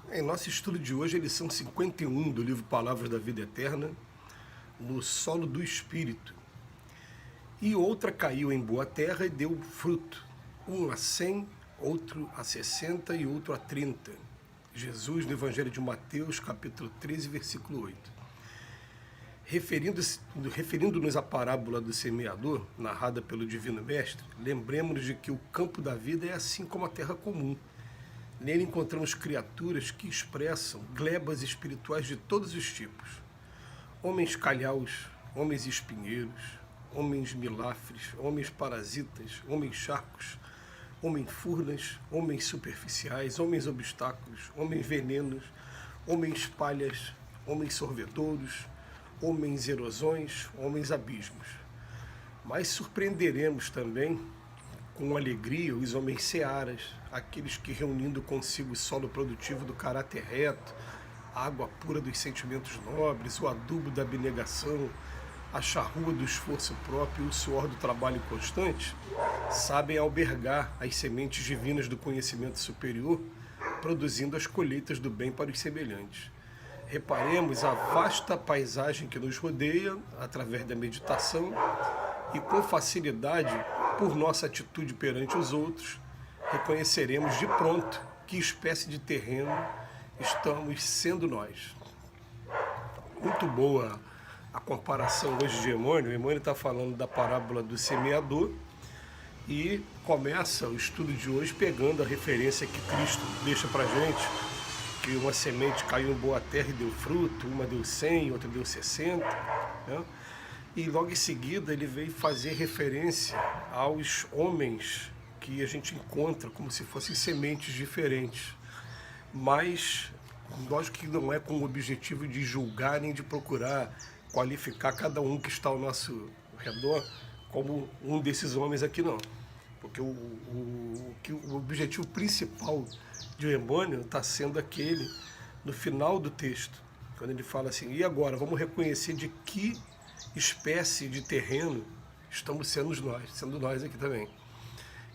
Em nosso estudo de hoje, a lição 51 do livro Palavras da Vida Eterna, no solo do Espírito. E outra caiu em boa terra e deu fruto, um a 100, outro a 60 e outro a 30. Jesus, no Evangelho de Mateus, capítulo 13, versículo 8. Referindo-nos à parábola do semeador, narrada pelo Divino Mestre, lembremos-nos de que o campo da vida é assim como a terra comum. Nele encontramos criaturas que expressam glebas espirituais de todos os tipos. Homens calhaus, homens espinheiros, homens milafres, homens parasitas, homens charcos, homens furnas, homens superficiais, homens obstáculos, homens venenos, homens palhas, homens sorvedouros, homens erosões, homens abismos. Mas surpreenderemos também com alegria os homens searas, aqueles que reunindo consigo o solo produtivo do caráter reto, a água pura dos sentimentos nobres, o adubo da abnegação, a charrua do esforço próprio e o suor do trabalho constante, sabem albergar as sementes divinas do conhecimento superior, produzindo as colheitas do bem para os semelhantes. Reparemos a vasta paisagem que nos rodeia através da meditação e com facilidade, por nossa atitude perante os outros, reconheceremos de pronto que espécie de terreno estamos sendo nós. Muito boa a comparação hoje de Emmanuel. Emmanuel está falando da parábola do semeador e começa o estudo de hoje pegando a referência que Cristo deixa para a gente, que uma semente caiu em boa terra e deu fruto, uma deu 100, outra deu 60, né? E logo em seguida ele veio fazer referência aos homens que a gente encontra como se fossem sementes diferentes. Mas, lógico que não é com o objetivo de julgar nem de procurar qualificar cada um que está ao nosso redor como um desses homens aqui, não. Porque o objetivo principal de Emmanuel está sendo aquele no final do texto, quando ele fala assim, e agora, vamos reconhecer de que espécie de terreno estamos sendo nós aqui também.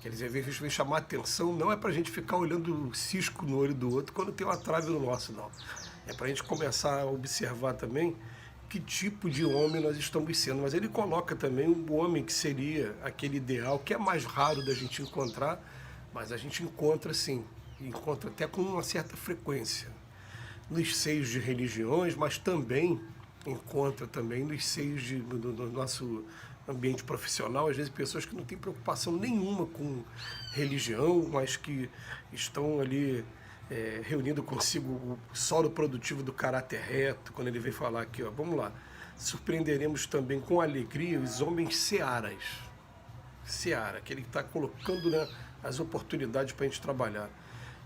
Quer dizer, vem chamar a atenção, não é para a gente ficar olhando o cisco no olho do outro quando tem uma trave no nosso, não. É para a gente começar a observar também que tipo de homem nós estamos sendo. Mas ele coloca também o homem que seria aquele ideal, que é mais raro da gente encontrar, mas a gente encontra sim, encontra até com uma certa frequência nos seios de religiões, mas também encontra também nos seios do nosso ambiente profissional, às vezes pessoas que não têm preocupação nenhuma com religião, mas que estão ali reunindo consigo o solo produtivo do caráter reto. Quando ele vem falar aqui, ó, vamos lá, surpreenderemos também com alegria os homens searas, aquele que está colocando, né, as oportunidades para a gente trabalhar.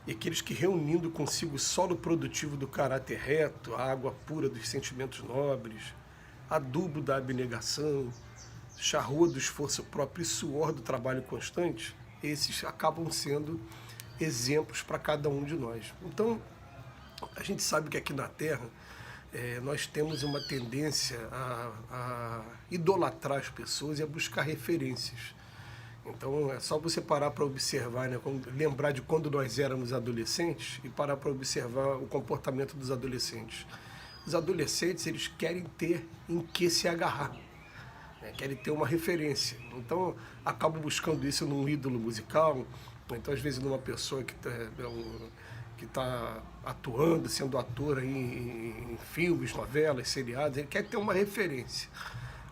E aqueles que reunindo consigo o solo produtivo do caráter reto, a água pura dos sentimentos nobres, adubo da abnegação, charrua do esforço próprio e suor do trabalho constante, esses acabam sendo exemplos para cada um de nós. Então, a gente sabe que aqui na Terra nós temos uma tendência a idolatrar as pessoas e a buscar referências. Então é só você parar para observar, né, lembrar de quando nós éramos adolescentes e parar para observar o comportamento dos adolescentes. Os adolescentes, eles querem ter em que se agarrar, né, querem ter uma referência. Então acabam buscando isso num ídolo musical, então às vezes numa pessoa que está atuando, sendo ator aí em filmes, novelas, seriados. Ele quer ter uma referência.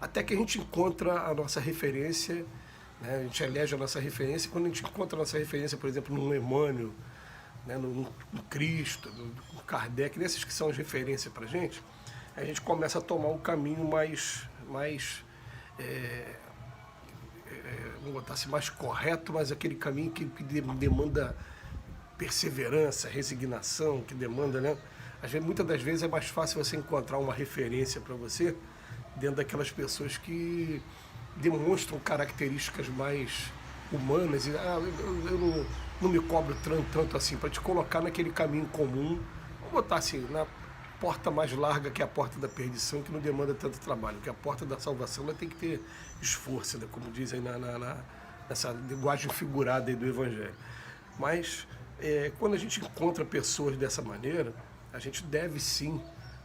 Até que a gente encontra a nossa referência, né? A gente elege a nossa referência. Quando a gente encontra a nossa referência, por exemplo, no Emmanuel, né? no Cristo, no Kardec, nesses que são as referências para a gente começa a tomar um caminho mais vamos botar assim, mais correto, mas aquele caminho que demanda perseverança, resignação, que demanda, né? Muitas das vezes é mais fácil você encontrar uma referência para você dentro daquelas pessoas que demonstram características mais humanas e eu não me cobro tanto assim, para te colocar naquele caminho comum, vou botar assim, na porta mais larga, que é a porta da perdição, que não demanda tanto trabalho, porque a porta da salvação ela tem que ter esforço, né, como dizem nessa linguagem figurada aí do Evangelho. Mas Quando a gente encontra pessoas dessa maneira, a gente deve sim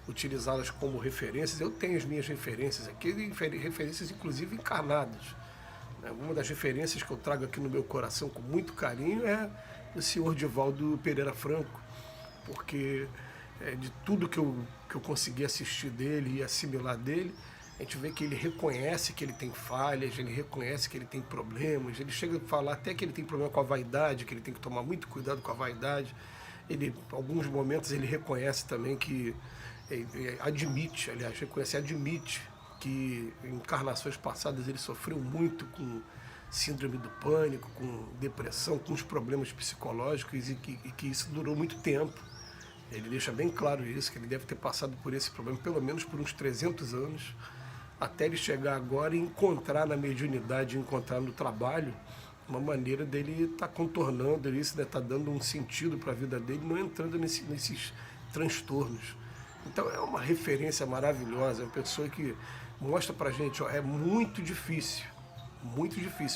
utilizá-las como referências. Eu tenho as minhas referências aqui, referências inclusive encarnadas. Uma das referências que eu trago aqui no meu coração com muito carinho é o senhor Divaldo Pereira Franco, porque de tudo que eu consegui assistir dele e assimilar dele, a gente vê que ele reconhece que ele tem falhas, ele reconhece que ele tem problemas, ele chega a falar até que ele tem problema com a vaidade, que ele tem que tomar muito cuidado com a vaidade. Ele, em alguns momentos, ele reconhece também que, admite, aliás, admite que em encarnações passadas ele sofreu muito com síndrome do pânico, com depressão, com os problemas psicológicos e que isso durou muito tempo. Ele deixa bem claro isso, que ele deve ter passado por esse problema pelo menos por uns 300 anos, até ele chegar agora e encontrar na mediunidade, encontrar no trabalho, uma maneira dele estar contornando isso, né, tá dando um sentido para a vida dele, não entrando nesses transtornos. Então é uma referência maravilhosa, é uma pessoa que mostra para a gente, é muito difícil,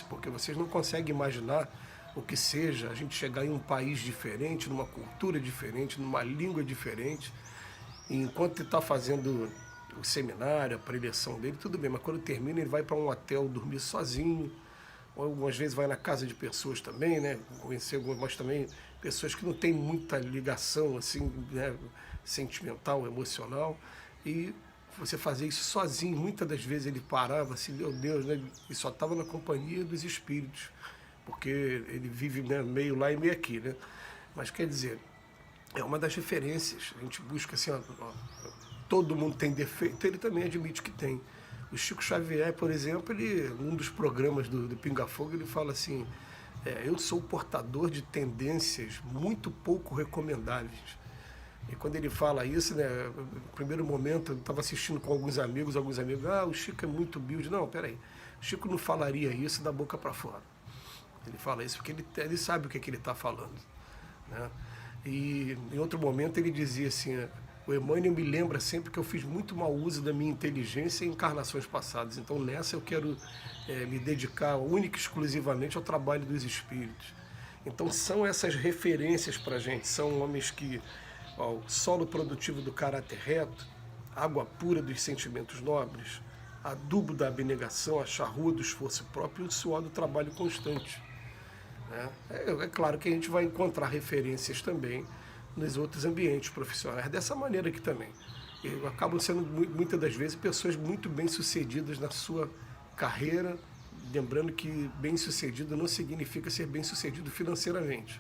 porque vocês não conseguem imaginar o que seja a gente chegar em um país diferente, numa cultura diferente, numa língua diferente, e enquanto ele está fazendo o seminário, a preleção dele, tudo bem, mas quando termina ele vai para um hotel dormir sozinho, ou algumas vezes vai na casa de pessoas também, né? Conhecer algumas também pessoas que não têm muita ligação assim, né, sentimental, emocional, e você fazer isso sozinho. Muitas das vezes ele parava assim, meu Deus, né? E só estava na companhia dos espíritos, porque ele vive, né, meio lá e meio aqui, né? Mas quer dizer, é uma das referências. A gente busca assim, todo mundo tem defeito, ele também admite que tem. O Chico Xavier, por exemplo, ele, num dos programas do Pinga Fogo, ele fala assim, eu sou portador de tendências muito pouco recomendáveis. E quando ele fala isso, né, no primeiro momento, eu estava assistindo com alguns amigos, o Chico é muito humilde. Não, peraí, o Chico não falaria isso da boca para fora. Ele fala isso porque ele sabe o que ele está falando, né? E em outro momento ele dizia assim, o Emmanuel me lembra sempre que eu fiz muito mau uso da minha inteligência em encarnações passadas, então nessa eu quero me dedicar única e exclusivamente ao trabalho dos espíritos. Então são essas referências para a gente, são homens que, o solo produtivo do caráter reto, água pura dos sentimentos nobres, adubo da abnegação, a charrua do esforço próprio e o suor do trabalho constante. É claro que a gente vai encontrar referências também nos outros ambientes profissionais, dessa maneira aqui também. E acabam sendo, muitas das vezes, pessoas muito bem-sucedidas na sua carreira, lembrando que bem-sucedido não significa ser bem-sucedido financeiramente.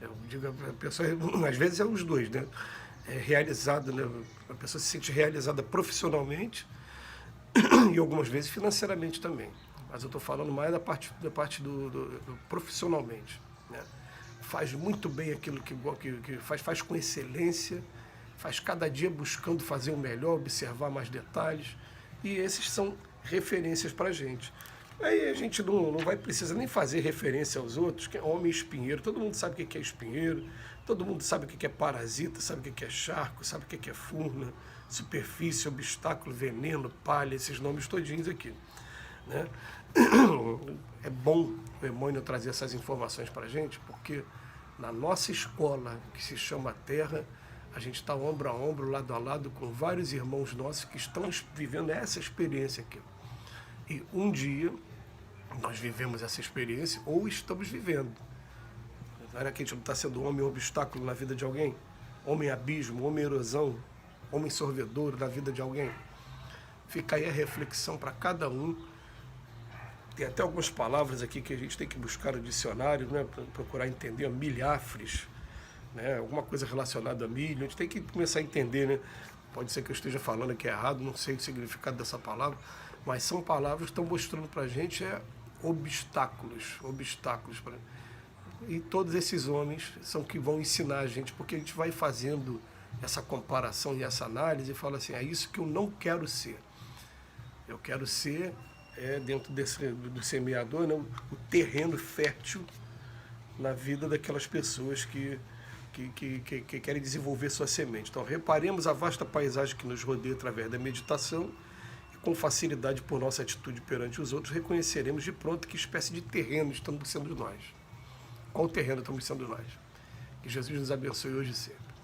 Eu digo, a pessoa, às vezes, é os dois, né? É realizada, né? A pessoa se sente realizada profissionalmente e algumas vezes financeiramente também. Mas eu estou falando mais da parte do profissionalmente, né? Faz muito bem aquilo que faz com excelência, faz cada dia buscando fazer o melhor, observar mais detalhes, e esses são referências para a gente. Aí a gente não vai precisar nem fazer referência aos outros, que é homem espinheiro, todo mundo sabe o que é espinheiro, todo mundo sabe o que é parasita, sabe o que é charco, sabe o que é furna, superfície, obstáculo, veneno, palha, esses nomes todinhos aqui, né? É bom o Emmanuel trazer essas informações para a gente, porque na nossa escola, que se chama Terra, a gente está ombro a ombro, lado a lado, com vários irmãos nossos que estão vivendo essa experiência aqui. E um dia nós vivemos essa experiência, ou estamos vivendo. Será que a gente não está sendo homem obstáculo na vida de alguém? Homem abismo, homem erosão, homem sorvedouro na vida de alguém? Fica aí a reflexão para cada um. Tem até algumas palavras aqui que a gente tem que buscar no dicionário, né, para procurar entender, milhafres, né, alguma coisa relacionada a milho. A gente tem que começar a entender, né? Pode ser que eu esteja falando aqui errado, não sei o significado dessa palavra, mas são palavras que estão mostrando para a gente obstáculos. E todos esses homens são que vão ensinar a gente, porque a gente vai fazendo essa comparação e essa análise e fala assim, é isso que eu não quero ser. Eu quero ser, dentro do semeador, né, o terreno fértil na vida daquelas pessoas que querem desenvolver sua semente. Então, reparemos a vasta paisagem que nos rodeia através da meditação e, com facilidade, por nossa atitude perante os outros, reconheceremos de pronto que espécie de terreno estamos sendo nós. Qual terreno estamos sendo nós? Que Jesus nos abençoe hoje e sempre.